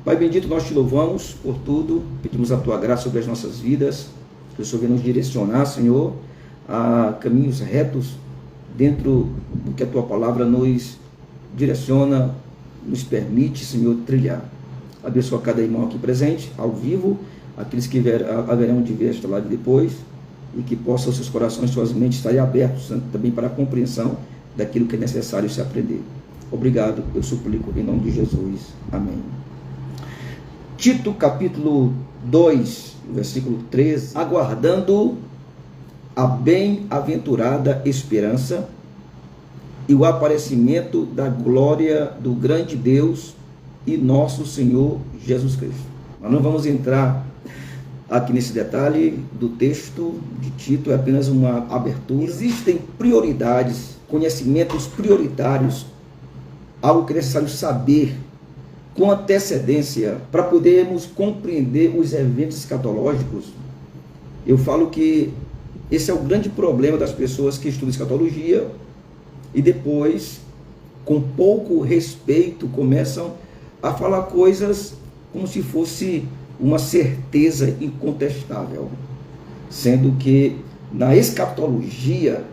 Pai bendito, nós te louvamos por tudo, pedimos a tua graça sobre as nossas vidas, que o Senhor venha nos direcionar, Senhor, a caminhos retos dentro do que a tua palavra nos direciona, nos permite, Senhor, trilhar. Abençoa cada irmão aqui presente, ao vivo, aqueles que haverão de ver esta live depois, e que possam seus corações, suas mentes estarem abertos também para a compreensão daquilo que é necessário se aprender. Obrigado, eu suplico em nome de Jesus. Amém. Tito capítulo 2, versículo 13, aguardando a bem-aventurada esperança e o aparecimento da glória do grande Deus e nosso Senhor Jesus Cristo. Mas não vamos entrar aqui nesse detalhe do texto de Tito, é apenas uma abertura. Existem prioridades, conhecimentos prioritários, algo que é necessário saber com antecedência para podermos compreender os eventos escatológicos. Eu falo que esse é o grande problema das pessoas que estudam escatologia e depois, com pouco respeito, começam a falar coisas como se fosse uma certeza incontestável, sendo que na escatologia,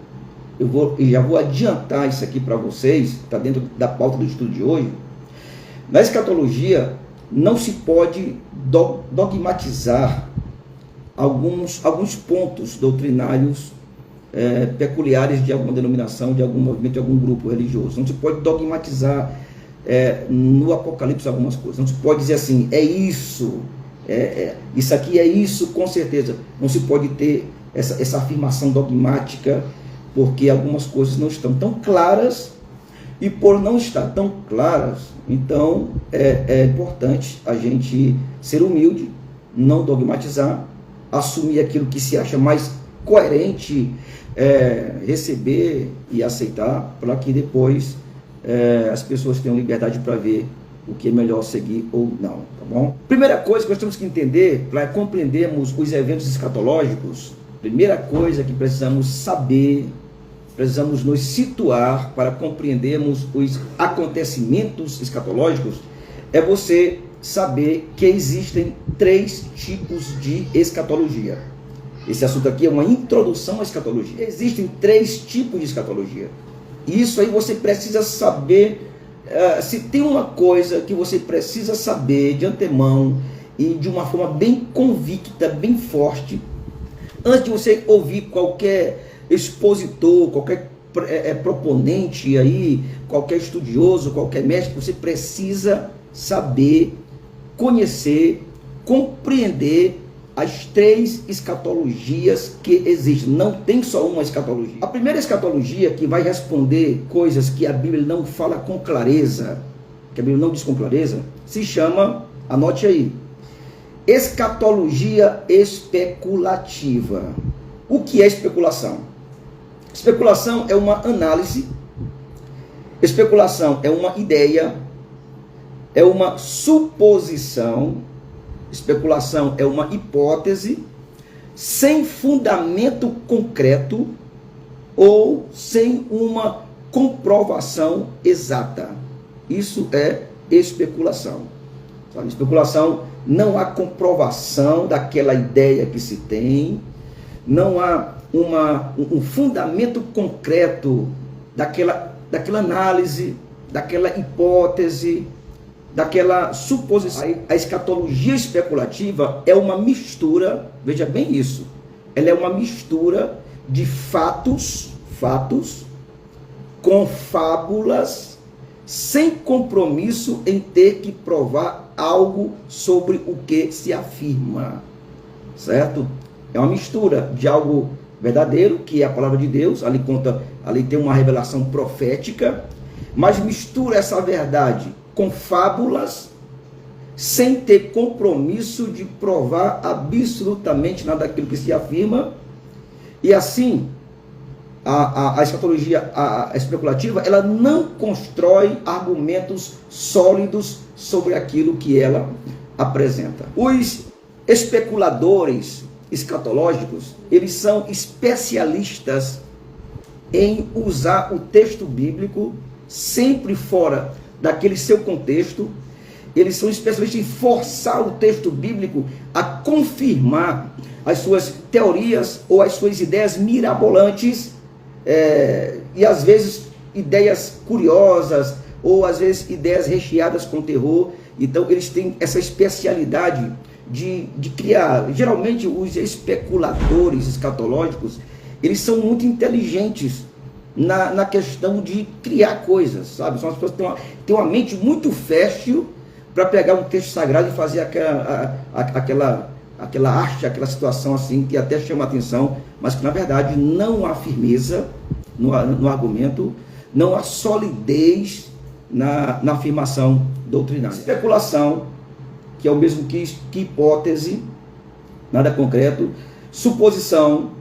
eu já vou adiantar isso aqui para vocês, está dentro da pauta do estudo de hoje. Na escatologia não se pode dogmatizar alguns pontos doutrinários peculiares de alguma denominação, de algum movimento, de algum grupo religioso. Não se pode dogmatizar no Apocalipse algumas coisas. Não se pode dizer assim, é isso, isso aqui é isso com certeza. Não se pode ter essa afirmação dogmática, porque algumas coisas não estão tão claras, e por não estar tão claras, então é importante a gente ser humilde, não dogmatizar, assumir aquilo que se acha mais coerente, receber e aceitar, para que depois as pessoas tenham liberdade para ver o que é melhor seguir ou não, tá bom? Primeira coisa que nós temos que entender, para compreendermos os eventos escatológicos, primeira coisa que precisamos saber, precisamos nos situar para compreendermos os acontecimentos escatológicos, é você saber que existem 3 tipos de escatologia. Esse assunto aqui é uma introdução à escatologia. Existem 3 tipos de escatologia. Isso aí você precisa saber. Se tem uma coisa que você precisa saber de antemão e de uma forma bem convicta, bem forte, antes de você ouvir qualquer expositor, qualquer proponente aí, qualquer estudioso, qualquer médico, você precisa saber, conhecer, compreender as 3 escatologias que existem. Não tem só uma escatologia. A primeira escatologia, que vai responder coisas que a Bíblia não fala com clareza, que a Bíblia não diz com clareza, se chama, anote aí, escatologia especulativa. O que é especulação? Especulação é uma análise, especulação é uma ideia, é uma suposição, especulação é uma hipótese sem fundamento concreto ou sem uma comprovação exata. Isso é especulação. Sabe? Especulação, não há comprovação daquela ideia que se tem, não há um fundamento concreto daquela análise, daquela hipótese, daquela suposição. A escatologia especulativa é uma mistura, veja bem isso, ela é uma mistura de fatos com fábulas, sem compromisso em ter que provar algo sobre o que se afirma, certo? É uma mistura de algo verdadeiro, que é a palavra de Deus, ali tem uma revelação profética, mas mistura essa verdade com fábulas, sem ter compromisso de provar absolutamente nada daquilo que se afirma. E assim, a escatologia especulativa, ela não constrói argumentos sólidos sobre aquilo que ela apresenta. Os especuladores escatológicos, eles são especialistas em usar o texto bíblico sempre fora daquele seu contexto eles são especialistas em forçar o texto bíblico a confirmar as suas teorias ou as suas ideias mirabolantes, e às vezes ideias curiosas, ou às vezes ideias recheadas com terror. Então eles têm essa especialidade de criar. Geralmente os especuladores escatológicos, eles são muito inteligentes na questão de criar coisas, sabe? São as pessoas que têm uma mente muito fértil para pegar um texto sagrado e fazer aquela arte, aquela situação assim, que até chama a atenção, mas que na verdade não há firmeza no argumento, não há solidez na afirmação doutrinária. Especulação, que é o mesmo que hipótese, nada concreto, suposição,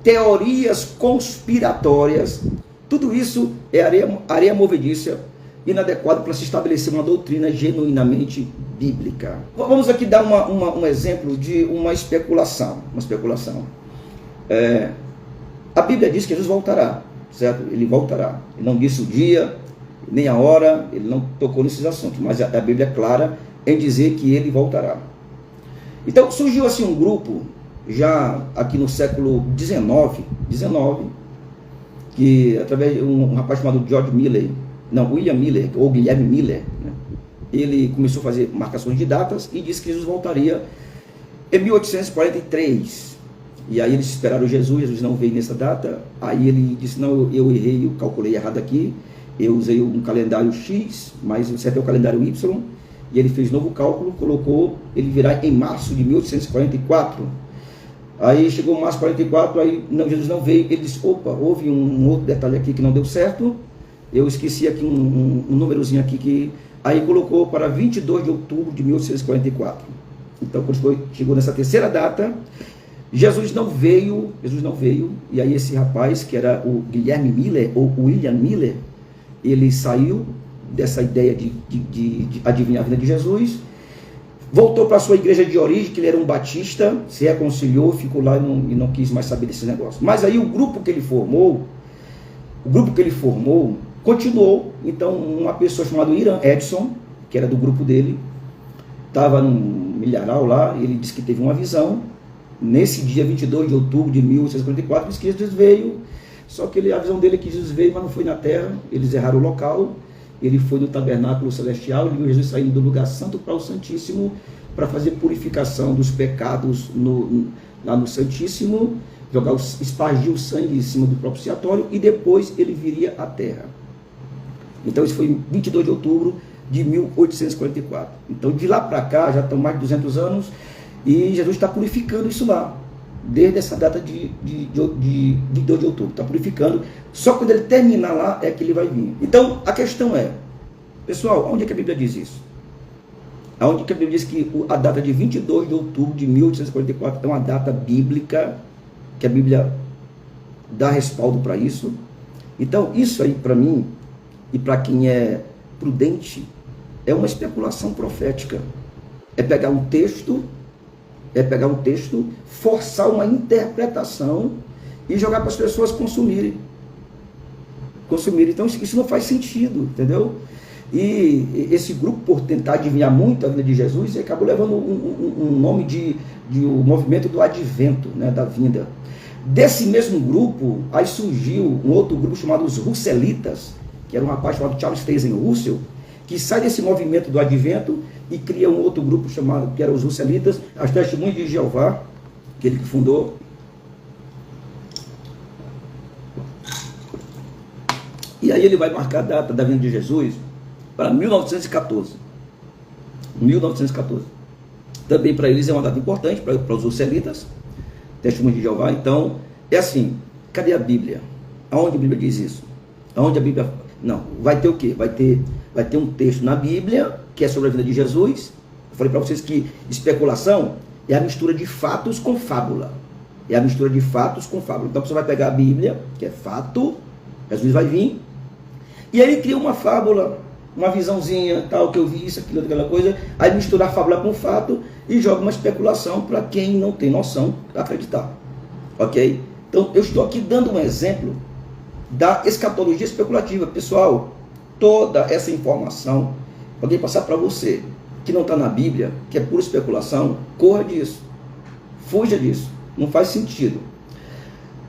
teorias conspiratórias, tudo isso é areia movediça, inadequado para se estabelecer uma doutrina genuinamente bíblica. Vamos aqui dar um exemplo de uma especulação. A Bíblia diz que Jesus voltará, certo? Ele voltará. Ele não disse o dia, nem a hora, ele não tocou nesses assuntos, mas a Bíblia é clara em dizer que ele voltará. Então surgiu assim um grupo, já aqui no século XIX, que através de um rapaz chamado William Miller, ou Guilherme Miller, né? Ele começou a fazer marcações de datas e disse que Jesus voltaria em 1843. E aí eles esperaram Jesus não veio nessa data. Aí ele disse, não, eu errei, eu calculei errado aqui, eu usei um calendário X, mas o certo é o calendário Y, e ele fez novo cálculo, colocou, ele virá em março de 1844. Aí chegou março de 44, aí Jesus não veio, ele disse, opa, houve um outro detalhe aqui que não deu certo, eu esqueci aqui um númerozinho aqui, que aí colocou para 22 de outubro de 1844. Então, quando chegou nessa terceira data, Jesus não veio, e aí esse rapaz, que era o Guilherme Miller, ou William Miller, ele saiu dessa ideia de adivinhar a vida de Jesus, voltou para a sua igreja de origem, que ele era um batista, se reconciliou, ficou lá e não quis mais saber desse negócio. Mas aí o grupo que ele formou, continuou. Então uma pessoa chamada Iran Edson, que era do grupo dele, estava num milharal lá, ele disse que teve uma visão, nesse dia 22 de outubro de 1844, disse que Jesus veio, só que a visão dele é que Jesus veio, mas não foi na terra, eles erraram o local, ele foi no tabernáculo celestial, ele viu Jesus saindo do lugar santo para o Santíssimo, para fazer purificação dos pecados lá no Santíssimo, espargir o sangue em cima do propiciatório, e depois ele viria à terra. Então isso foi em 22 de outubro de 1844. Então de lá para cá, já estão mais de 200 anos, e Jesus está purificando isso lá, desde essa data de 2 de outubro, está purificando, só quando ele terminar lá é que ele vai vir. Então a questão é, pessoal, onde é que a Bíblia diz isso? Onde que a Bíblia diz que a data de 22 de outubro de 1844 é uma data bíblica, que a Bíblia dá respaldo para isso? Então isso aí para mim, e para quem é prudente, é uma especulação profética. É pegar um texto, forçar uma interpretação e jogar para as pessoas consumirem. Então isso não faz sentido, entendeu? E esse grupo, por tentar adivinhar muito a vida de Jesus, acabou levando um nome de o movimento do advento, né, da vinda. Desse mesmo grupo, aí surgiu um outro grupo chamado os Russelitas, que era um rapaz chamado Charles Taze Russell, que sai desse movimento do advento e cria um outro grupo chamado, que eram os Russelitas, as Testemunhas de Jeová, que ele fundou. E aí ele vai marcar a data da vinda de Jesus para 1914. Também para eles é uma data importante, para os Russelitas, Testemunhas de Jeová. Então, é assim, cadê a Bíblia? Aonde a Bíblia diz isso? Aonde a Bíblia... Não, vai ter o quê? Vai ter um texto na Bíblia, que é sobre a vida de Jesus. Eu falei para vocês que especulação é a mistura de fatos com fábula. Então você vai pegar a Bíblia, que é fato, Jesus vai vir, e aí ele cria uma fábula, uma visãozinha, tal, que eu vi isso, aquilo, aquela coisa, aí misturar a fábula com fato e joga uma especulação para quem não tem noção acreditar. Ok? Então eu estou aqui dando um exemplo da escatologia especulativa. Pessoal, toda essa informação, alguém passar para você, que não está na Bíblia, que é pura especulação, corra disso. Fuja disso. Não faz sentido.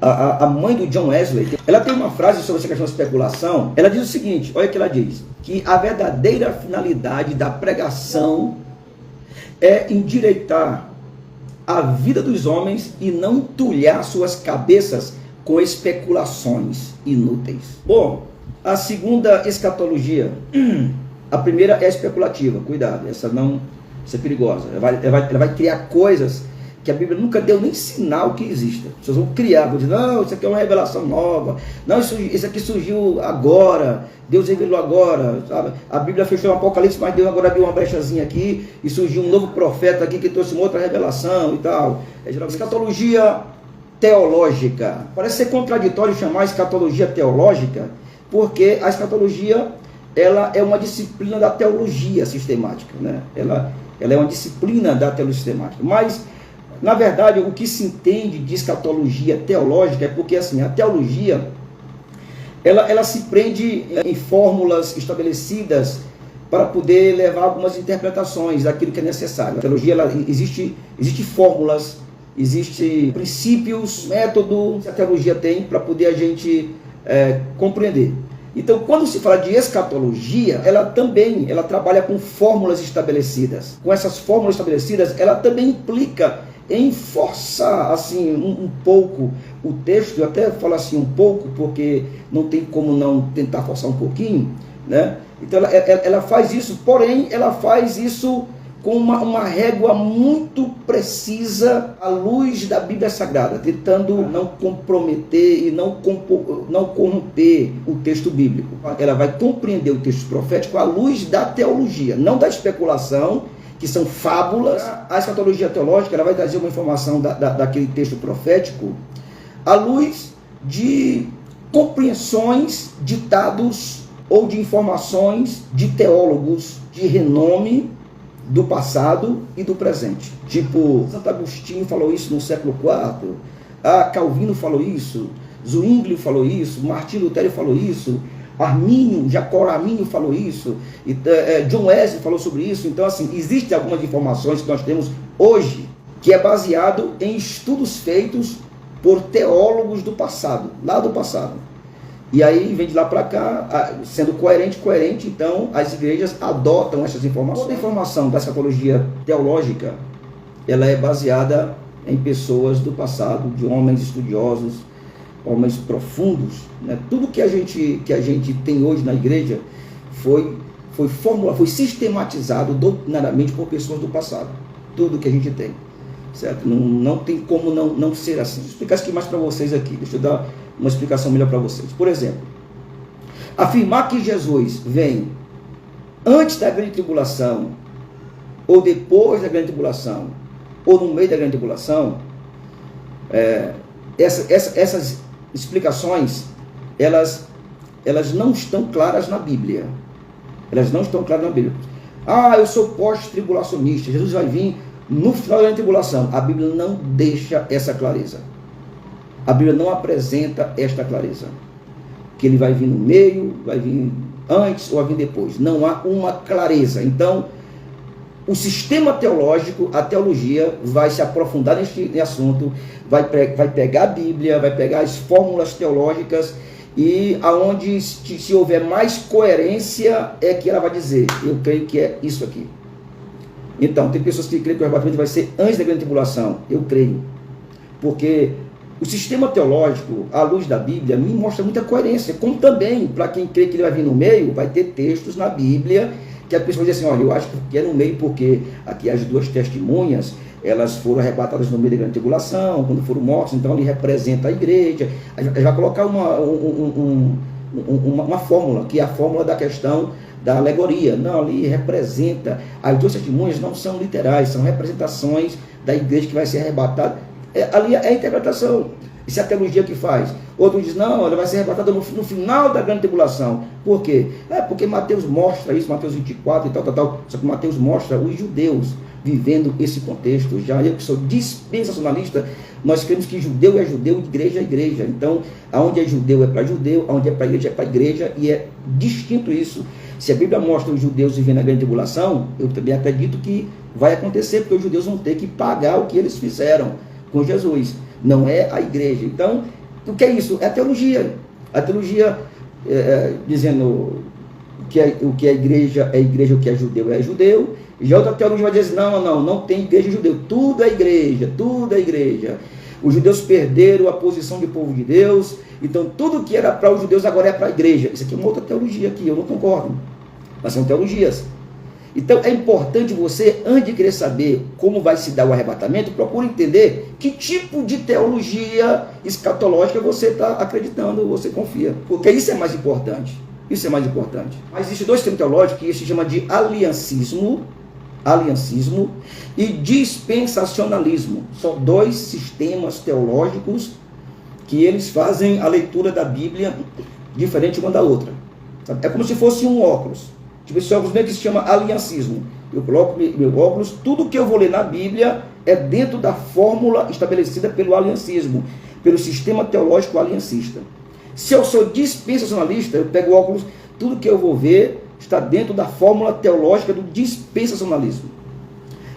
A mãe do John Wesley, ela tem uma frase sobre essa questão de especulação. Ela diz o seguinte, olha o que ela diz, que a verdadeira finalidade da pregação é endireitar a vida dos homens e não entulhar suas cabeças com especulações inúteis. Bom, a segunda escatologia, a primeira é especulativa, cuidado, essa é perigosa, ela vai criar coisas que a Bíblia nunca deu nem sinal que exista. As pessoas vão criar, vão dizer, não, isso aqui é uma revelação nova, não, isso aqui surgiu agora, Deus revelou agora, sabe? A Bíblia fechou o Apocalipse, mas Deus agora abriu uma brechazinha aqui, e surgiu um novo profeta aqui que trouxe uma outra revelação e tal. Escatologia teológica. Parece ser contraditório chamar escatologia teológica, porque a escatologia, ela é uma disciplina da teologia sistemática, né? Ela é uma disciplina da teologia sistemática, mas na verdade, o que se entende de escatologia teológica é porque assim, a teologia ela se prende em fórmulas estabelecidas para poder levar algumas interpretações daquilo que é necessário. A teologia, existe fórmulas, existe princípios, método que a teologia tem para poder a gente compreender. Então, quando se fala de escatologia, ela trabalha com fórmulas estabelecidas. Com essas fórmulas estabelecidas, ela também implica em forçar assim um pouco o texto. Eu até falo assim um pouco porque não tem como não tentar forçar um pouquinho, né? Então ela faz isso, porém ela faz isso com uma régua muito precisa à luz da Bíblia Sagrada, tentando não comprometer e não corromper o texto bíblico. Ela vai compreender o texto profético à luz da teologia, não da especulação, que são fábulas. A escatologia teológica, ela vai trazer uma informação daquele texto profético à luz de compreensões, ditados ou de informações de teólogos de renome do passado e do presente. Tipo, Santo Agostinho falou isso no século IV, Calvino falou isso, Zwingli falou isso, Martinho Lutero falou isso, Armínio, Jacó Armínio falou isso, John Wesley falou sobre isso. Então, assim, existem algumas informações que nós temos hoje que é baseado em estudos feitos por teólogos do passado, lá do passado. E aí, vem de lá para cá, sendo coerente, então as igrejas adotam essas informações. Toda a informação da escatologia teológica, ela é baseada em pessoas do passado, de homens estudiosos, homens profundos, né? Tudo que a gente tem hoje na igreja foi sistematizado doutrinariamente por pessoas do passado. Tudo que a gente tem, certo? Não tem como não ser assim. Vou explicar isso aqui mais para vocês aqui. Deixa eu dar uma explicação melhor para vocês. Por exemplo, afirmar que Jesus vem antes da grande tribulação, ou depois da grande tribulação, ou no meio da grande tribulação, essas explicações, elas não estão claras na Bíblia. Elas não estão claras na Bíblia. Eu sou pós-tribulacionista, Jesus vai vir no final da grande tribulação. A Bíblia não deixa essa clareza. A Bíblia não apresenta esta clareza. Que ele vai vir no meio, vai vir antes ou vai vir depois. Não há uma clareza. Então, o sistema teológico, a teologia, vai se aprofundar neste assunto, vai pegar a Bíblia, vai pegar as fórmulas teológicas, e aonde se houver mais coerência é que ela vai dizer, eu creio que é isso aqui. Então, tem pessoas que creem que o arrebatamento vai ser antes da grande tribulação. Eu creio. Porque o sistema teológico, à luz da Bíblia, me mostra muita coerência. Como também, para quem crê que ele vai vir no meio, vai ter textos na Bíblia que a pessoa diz assim, olha, eu acho que é no meio porque aqui as duas testemunhas, elas foram arrebatadas no meio da grande tribulação, quando foram mortos, então ali representa a igreja. A gente vai colocar uma fórmula, que é a fórmula da questão da alegoria. Não, ali representa, as duas testemunhas não são literais, são representações da igreja que vai ser arrebatada. Ali é a interpretação. Isso é a teologia que faz. Outro diz, não, ela vai ser arrebatada no final da grande tribulação. Por quê? Porque Mateus mostra isso, Mateus 24 e tal. Só que Mateus mostra os judeus vivendo esse contexto. Já eu que sou dispensacionalista, nós cremos que judeu é judeu, igreja é igreja. Então, aonde é judeu é para judeu, aonde é para igreja, e é distinto isso. Se a Bíblia mostra os judeus vivendo a grande tribulação, eu também acredito que vai acontecer, porque os judeus vão ter que pagar o que eles fizeram com Jesus. Não é a igreja. Então, o que é isso? É a teologia. A teologia dizendo o que é igreja, o que é judeu. E já outra teologia vai dizer, não tem igreja judeu. Tudo é igreja, tudo é igreja. Os judeus perderam a posição de povo de Deus, então tudo que era para os judeus agora é para a igreja. Isso aqui é uma outra teologia aqui, eu não concordo. Mas são teologias. Então é importante você, antes de querer saber como vai se dar o arrebatamento, procure entender que tipo de teologia escatológica você está acreditando, você confia. Porque isso é mais importante. Isso é mais importante. Mas existem dois termos teológicos que se chama de aliancismo e dispensacionalismo. São dois sistemas teológicos que eles fazem a leitura da Bíblia diferente uma da outra. É como se fosse um óculos. Tipo, esse óculos meio que se chama aliancismo. Eu coloco meu óculos, tudo que eu vou ler na Bíblia é dentro da fórmula estabelecida pelo aliancismo, pelo sistema teológico aliancista. Se eu sou dispensacionalista, eu pego o óculos, tudo que eu vou ver está dentro da fórmula teológica do dispensacionalismo.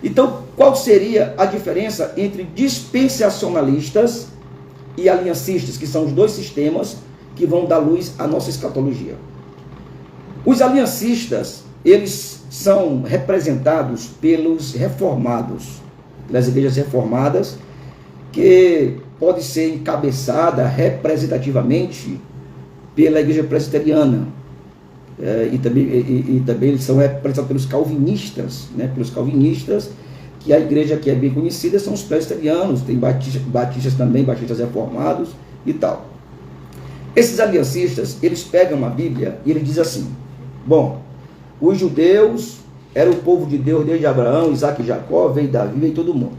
Então, qual seria a diferença entre dispensacionalistas e aliancistas, que são os dois sistemas que vão dar luz à nossa escatologia? Os aliancistas, eles são representados pelos reformados, pelas igrejas reformadas, que pode ser encabeçada representativamente pela igreja presbiteriana. E também eles são representados pelos calvinistas, né? Pelos calvinistas, que a igreja que é bem conhecida são os presbiterianos, tem batistas também, batistas reformados e tal. Esses aliancistas, eles pegam a Bíblia e eles dizem assim, bom, os judeus eram o povo de Deus desde Abraão, Isaac e Jacó, veio Davi, veio todo mundo.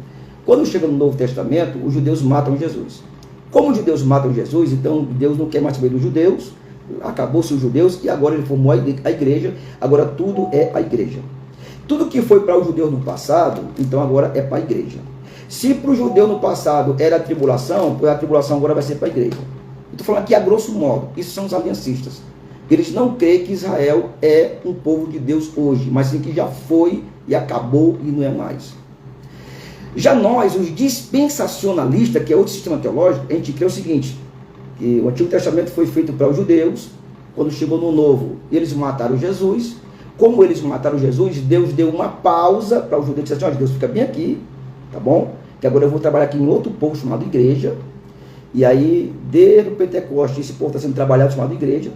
Quando chega no Novo Testamento, os judeus matam Jesus. Como os judeus matam Jesus, então Deus não quer mais saber dos judeus, acabou-se os judeus e agora ele formou a igreja, agora tudo é a igreja. Tudo que foi para os judeus no passado, então agora é para a igreja. Se para o judeu no passado era a tribulação agora vai ser para a igreja. Estou falando aqui a grosso modo, isso são os aliancistas. Eles não creem que Israel é um povo de Deus hoje, mas sim que já foi e acabou e não é mais. Já nós, os dispensacionalistas, que é outro sistema teológico, a gente crê o seguinte, que o Antigo Testamento foi feito para os judeus, quando chegou no Novo, eles mataram Jesus. Como eles mataram Jesus, Deus deu uma pausa para os judeus, disse assim, Deus fica bem aqui, tá bom? Que agora eu vou trabalhar aqui em outro povo chamado igreja. E aí, desde o Pentecostes, esse povo está sendo trabalhado chamado igreja.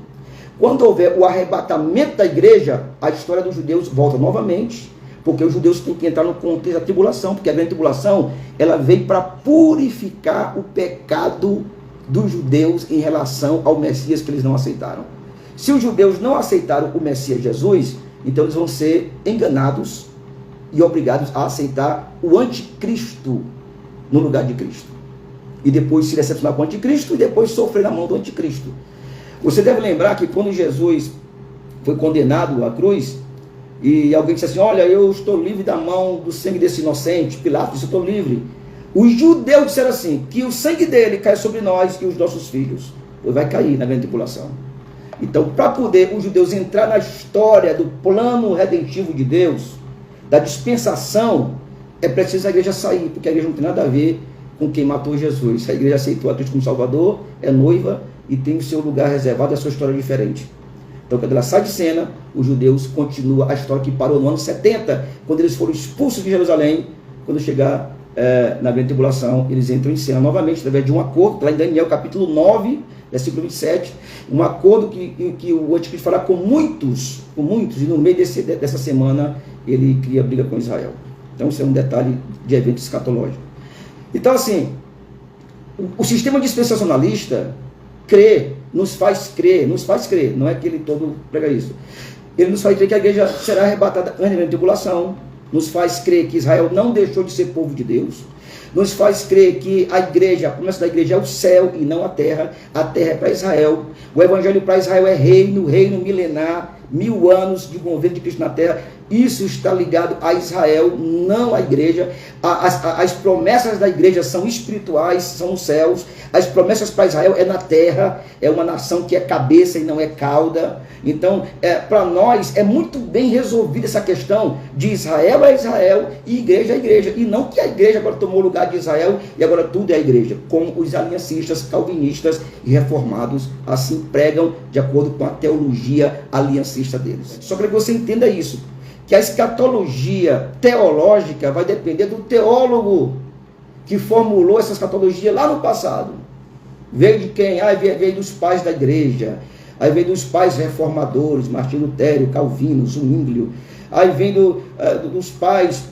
Quando houver o arrebatamento da igreja, a história dos judeus volta novamente, porque os judeus têm que entrar no contexto da tribulação, porque a grande tribulação, ela veio para purificar o pecado dos judeus em relação ao Messias que eles não aceitaram. Se os judeus não aceitaram o Messias Jesus, então eles vão ser enganados e obrigados a aceitar o anticristo no lugar de Cristo. E depois se decepcionar com o anticristo e depois sofrer na mão do anticristo. Você deve lembrar que quando Jesus foi condenado à cruz, e alguém disse assim, olha, eu estou livre da mão do sangue desse inocente, Pilatos disse, eu estou livre. Os judeus disseram assim, que o sangue dele cai sobre nós e os nossos filhos. Vai cair na grande tribulação. Então, para poder os judeus entrar na história do plano redentivo de Deus, da dispensação, é preciso a igreja sair, porque a igreja não tem nada a ver com quem matou Jesus. A igreja aceitou a Cristo como Salvador, é noiva e tem o seu lugar reservado, a sua história diferente. Então, quando ela sai de cena, os judeus continuam a história que parou no ano 70, quando eles foram expulsos de Jerusalém. Quando chegar na grande tribulação, eles entram em cena novamente, através de um acordo, lá em Daniel capítulo 9, versículo 27, um acordo que o anticristo fará com muitos, e no meio dessa semana ele cria briga com Israel. Então, isso é um detalhe de evento escatológico. Então, assim, o sistema dispensacionalista nos faz crer, não é que ele todo prega isso. Ele nos faz crer que a igreja será arrebatada antes da tribulação, nos faz crer que Israel não deixou de ser povo de Deus, nos faz crer que a promessa da igreja é o céu e não a terra é para Israel, o evangelho para Israel é reino milenar, 1000 anos de governo de Cristo na terra, isso está ligado a Israel, não à igreja. As promessas da igreja são espirituais, são os céus. As promessas para Israel é na terra, é uma nação que é cabeça e não é cauda. Então, para nós, é muito bem resolvida essa questão de Israel é Israel e igreja é igreja. E não que a igreja agora tomou o lugar de Israel e agora tudo é a igreja. Como os aliancistas, calvinistas e reformados assim pregam de acordo com a teologia aliancista deles. Só para que você entenda isso, que a escatologia teológica vai depender do teólogo que formulou essa escatologia lá no passado. Veio de quem? Veio dos pais da igreja. Aí vem dos pais reformadores, Martinho Lutero, Calvino, Zwinglio. Aí vem dos pais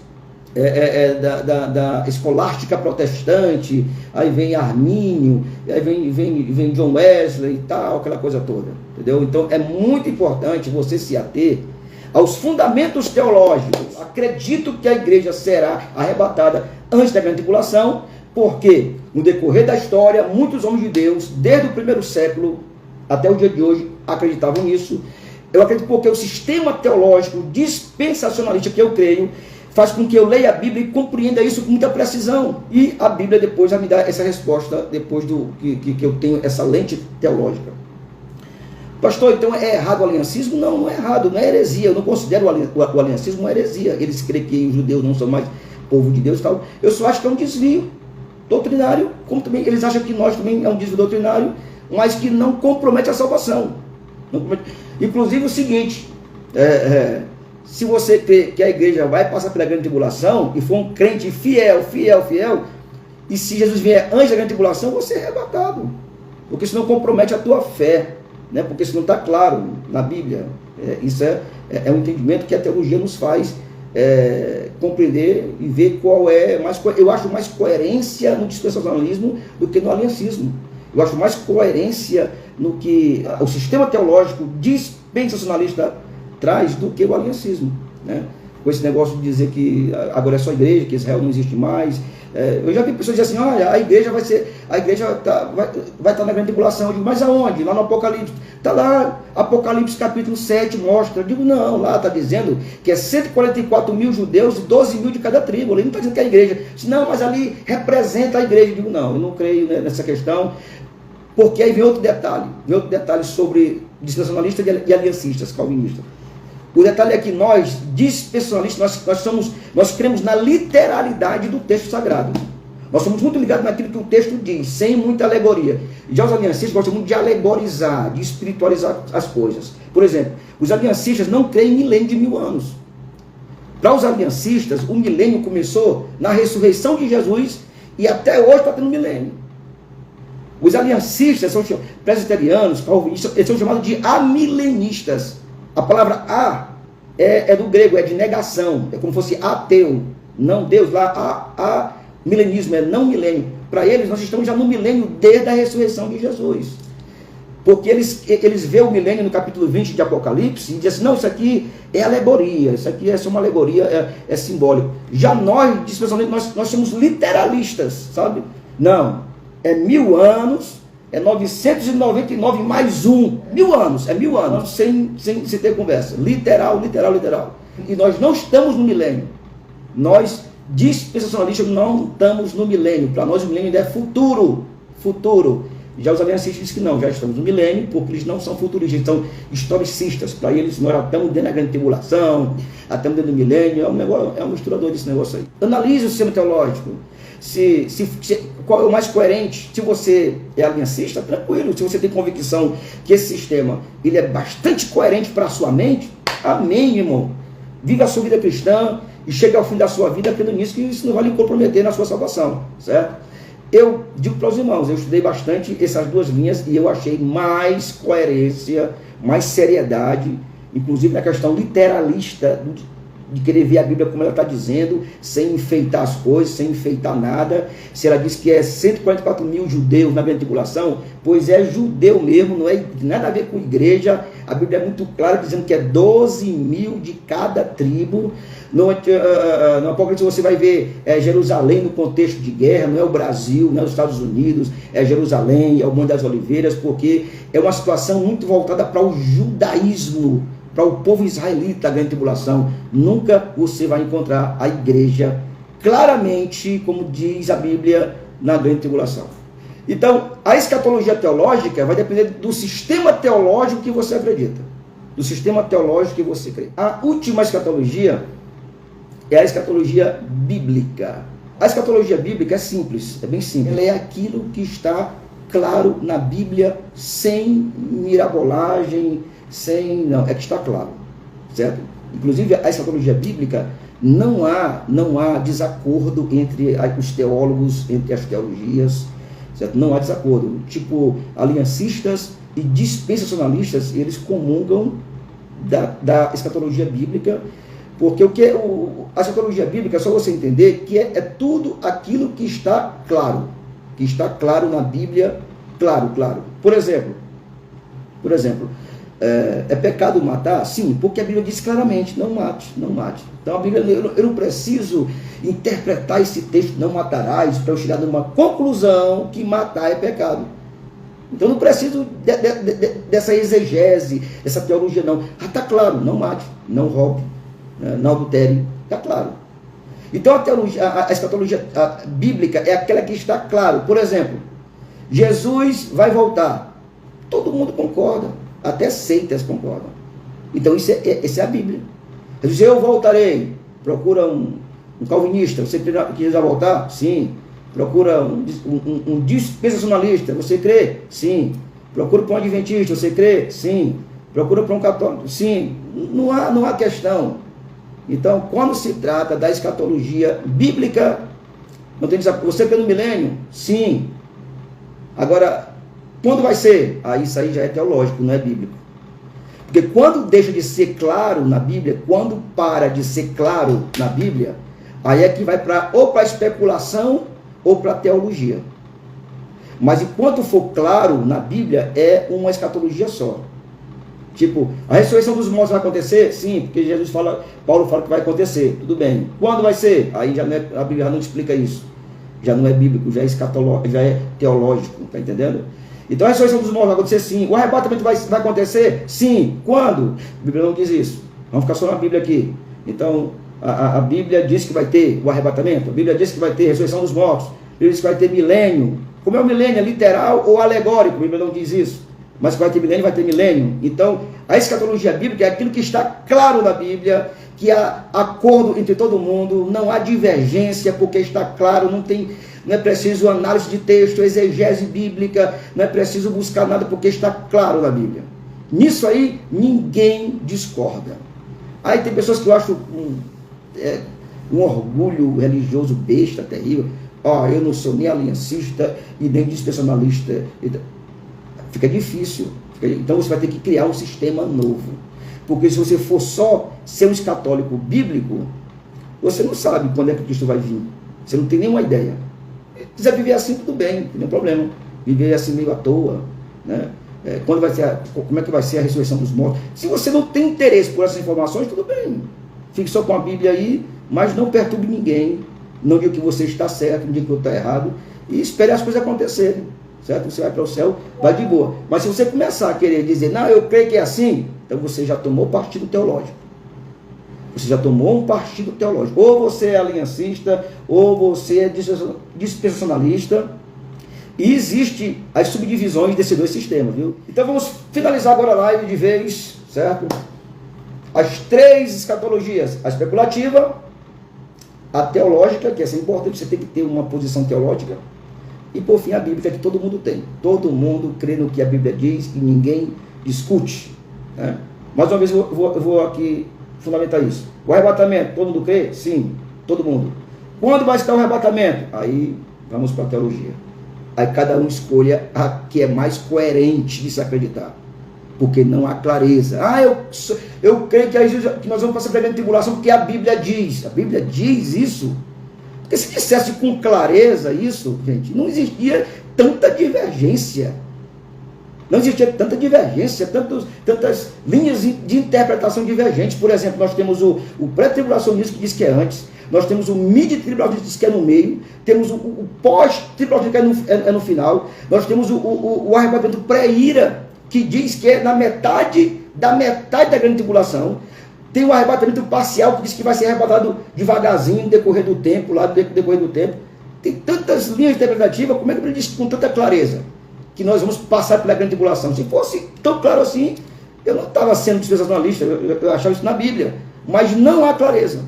da escolástica protestante. Aí vem Armínio, aí vem John Wesley e tal, aquela coisa toda. Entendeu? Então é muito importante você se ater aos fundamentos teológicos. Acredito que a igreja será arrebatada antes da grande tribulação, porque no decorrer da história, muitos homens de Deus, desde o primeiro século até o dia de hoje, acreditavam nisso. Eu acredito porque o sistema teológico dispensacionalista que eu creio faz com que eu leia a Bíblia e compreenda isso com muita precisão. E a Bíblia depois vai me dar essa resposta, depois que eu tenho essa lente teológica. Pastor, então é errado o aliancismo? Não, não é errado, não é heresia. Eu não considero o aliancismo uma heresia. Eles creem que os judeus não são mais povo de Deus e tal. Eu só acho que é um desvio doutrinário, como também eles acham que nós também é um desvio doutrinário, mas que não compromete a salvação. Inclusive o seguinte, se você crê que a igreja vai passar pela grande tribulação e for um crente fiel, e se Jesus vier antes da grande tribulação, você é arrebatado, porque senão compromete a tua fé, né? Porque isso não está claro na Bíblia. Isso é um entendimento que a teologia nos faz compreender e ver qual é mais. Eu acho mais coerência no dispensacionalismo do que no aliancismo. Eu acho mais coerência no que o sistema teológico dispensacionalista traz do que o aliancismo, né? Com esse negócio de dizer que agora é só igreja, que Israel não existe mais. Eu já vi pessoas dizer assim, olha, a igreja vai estar na grande tribulação. Eu digo, mas aonde? Lá no Apocalipse. Está lá, Apocalipse capítulo 7 mostra. Eu digo, não, lá está dizendo que é 144 mil judeus e 12 mil de cada tribo. Ele não está dizendo que é a igreja. Eu disse, não, mas ali representa a igreja. Eu digo, não, eu não creio nessa questão. Porque aí vem outro detalhe sobre dispensacionalistas e aliancistas, calvinistas. O detalhe é que nós, dispensacionalistas, nós cremos na literalidade do texto sagrado. Nós somos muito ligados naquilo que o texto diz, sem muita alegoria. Já os aliancistas gostam muito de alegorizar, de espiritualizar as coisas. Por exemplo, os aliancistas não creem em milênio de 1000 anos. Para os aliancistas, o milênio começou na ressurreição de Jesus e até hoje está tendo milênio. Os aliancistas são presbiterianos, calvinistas, eles são chamados de amilenistas. A palavra a é do grego, é de negação, é como se fosse ateu, não Deus, lá milenismo, é não milênio. Para eles, nós estamos já no milênio desde a ressurreição de Jesus. Porque eles veem o milênio no capítulo 20 de Apocalipse e dizem assim, não, isso aqui é alegoria, isso aqui é só uma alegoria, é simbólico. Já nós, dispensacionalistas, nós somos literalistas, sabe? Não, é 1000 anos, é 999 mais 1, 1000 anos, é 1000 anos, sem ter conversa, literal. E nós não estamos no milênio. Nós, dispensacionalistas, não estamos no milênio. Para nós o milênio ainda é futuro. Já os aliancistas dizem que não, já estamos no milênio, porque eles não são futuristas, eles são historicistas. Para eles, nós já estamos dentro da grande tribulação, já estamos dentro do milênio, é um misturador desse negócio aí. Analise o sistema teológico. Qual é o mais coerente? Se você é aliancista, tranquilo. Se você tem convicção que esse sistema ele é bastante coerente para a sua mente, amém, irmão. Viva a sua vida cristã e chegue ao fim da sua vida crendo nisso, que isso não vai lhe comprometer na sua salvação, certo? Eu digo para os irmãos, eu estudei bastante essas duas linhas e eu achei mais coerência, mais seriedade, inclusive na questão literalista de querer ver a Bíblia como ela está dizendo, sem enfeitar as coisas, sem enfeitar nada. Se ela diz que é 144 mil judeus na grande tribulação, pois é judeu mesmo, não é nada a ver com igreja. A Bíblia é muito clara dizendo que é 12 mil de cada tribo. No Apocalipse você vai ver Jerusalém no contexto de guerra, não é o Brasil, não é os Estados Unidos, é Jerusalém, é o Monte das Oliveiras, porque é uma situação muito voltada para o judaísmo, para o povo israelita da grande tribulação. Nunca você vai encontrar a igreja claramente, como diz a Bíblia, na grande tribulação. Então, a escatologia teológica vai depender do sistema teológico que você acredita, do sistema teológico que você crê. A última escatologia é a escatologia bíblica. A escatologia bíblica é simples, é bem simples. Ela é aquilo que está claro na Bíblia, sem mirabolagem, é que está claro, certo? Inclusive, a escatologia bíblica, não há desacordo entre os teólogos, entre as teologias, certo? Não há desacordo. Tipo, aliancistas e dispensacionalistas, eles comungam da escatologia bíblica, porque a escatologia bíblica, é só você entender que é tudo aquilo que está claro na Bíblia, claro. Por exemplo, é pecado matar? Sim, porque a Bíblia diz claramente, não mate. Então a Bíblia, eu não preciso interpretar esse texto, não matarás, para eu chegar numa conclusão que matar é pecado. Então eu não preciso dessa exegese, dessa teologia, não. Está claro, não mate, não roube, não adultere, está claro. Então a escatologia bíblica é aquela que está claro. Por exemplo, Jesus vai voltar. Todo mundo concorda, até seitas concordam. Então isso é a Bíblia. Jesus, eu voltarei. Procura um calvinista, você crê que Jesus vai voltar? Sim. Procura um dispensacionalista, você crê? Sim. Procura para um adventista, você crê? Sim. Procura para um católico? Sim. Não há questão. Então, quando se trata da escatologia bíblica, não tem desafio. Você crê no milênio? Sim. Agora, quando vai ser? Isso aí já é teológico, não é bíblico. Porque quando deixa de ser claro na Bíblia, quando para de ser claro na Bíblia, aí é que vai ou para especulação ou para teologia. Mas enquanto for claro na Bíblia, é uma escatologia só. Tipo, a ressurreição dos mortos vai acontecer? Sim, porque Paulo fala que vai acontecer. Tudo bem. Quando vai ser? Aí já a Bíblia já não explica isso. Já não é bíblico, já é escatológico, já é teológico, tá entendendo? Então a ressurreição dos mortos vai acontecer? Sim. O arrebatamento vai acontecer? Sim. Quando? A Bíblia não diz isso. Vamos ficar só na Bíblia aqui. Então, a Bíblia diz que vai ter o arrebatamento, a Bíblia diz que vai ter a ressurreição dos mortos, a Bíblia diz que vai ter milênio. Como é o milênio? É literal ou alegórico? A Bíblia não diz isso. Mas vai ter milênio, vai ter milênio. Então, a escatologia bíblica é aquilo que está claro na Bíblia, que há acordo entre todo mundo, não há divergência, porque está claro, não é preciso análise de texto, exegese bíblica, não é preciso buscar nada, porque está claro na Bíblia. Nisso aí, ninguém discorda. Aí tem pessoas que eu acho um orgulho religioso besta, terrível. Eu não sou nem aliancista e nem dispensacionalista. Fica difícil. Então você vai ter que criar um sistema novo. Porque se você for só ser um católico bíblico, você não sabe quando é que Cristo vai vir. Você não tem nenhuma ideia. Se quiser viver assim, tudo bem, não tem nenhum problema. Viver assim meio à toa, né? Como é que vai ser a ressurreição dos mortos? Se você não tem interesse por essas informações, tudo bem. Fique só com a Bíblia aí, mas não perturbe ninguém. Não diga que você está certo, não diga que eu estou errado. E espere as coisas acontecerem. Certo? Você vai para o céu, vai de boa. Mas se você começar a querer dizer, não, eu creio que é assim, então você já tomou partido teológico. Você já tomou um partido teológico. Ou você é aliancista, ou você é dispensacionalista. E existe as subdivisões desses dois sistemas, viu? Então vamos finalizar agora a live de vez, certo? As três escatologias: a especulativa, a teológica, que essa é importante, você tem que ter uma posição teológica, e por fim a bíblica, que todo mundo tem. Todo mundo crê no que a Bíblia diz e ninguém discute, né? Mais uma vez eu vou aqui fundamentar isso. O arrebatamento, todo mundo crê? Sim, todo mundo. Quando vai estar o arrebatamento? Aí vamos para a teologia. Aí cada um escolha a que é mais coerente de se acreditar, porque não há clareza. Eu creio que nós vamos passar pela grande tribulação porque a Bíblia diz. A Bíblia diz isso? Porque se dissesse com clareza isso, gente, não existia tanta divergência. Não existia tanta divergência, tantas linhas de interpretação divergentes. Por exemplo, nós temos o pré-tribulacionismo que diz que é antes, nós temos o mid-tribulacionismo que diz que é no meio, temos o pós-tribulacionismo que é no final, nós temos o arrebatamento pré-ira, que diz que é na metade da metade da grande tribulação. Tem o arrebatamento parcial, que diz que vai ser arrebatado devagarzinho, no decorrer do tempo, lá no decorrer do tempo. Tem tantas linhas interpretativas, como é que ele diz com tanta clareza que nós vamos passar pela grande tribulação? Se fosse tão claro assim, eu não estava sendo dispensacionalista, eu achava isso na Bíblia. Mas não há clareza.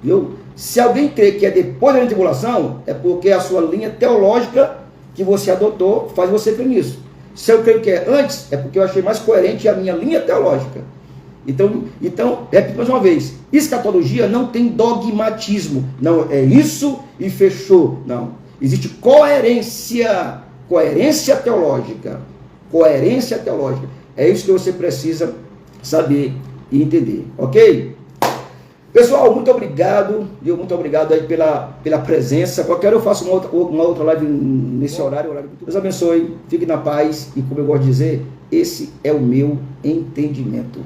Viu? Se alguém crê que é depois da grande tribulação, é porque a sua linha teológica que você adotou faz você crer nisso. Se eu creio que é antes, é porque eu achei mais coerente a minha linha teológica. Então, repito mais uma vez, escatologia não tem dogmatismo. Não, é isso e fechou. Não. Existe coerência teológica. Coerência teológica. É isso que você precisa saber e entender. Ok? Pessoal, muito obrigado. Muito obrigado aí pela presença. Qualquer hora eu faço uma outra live nesse horário. Deus abençoe. Fique na paz. E como eu gosto de dizer, esse é o meu entendimento.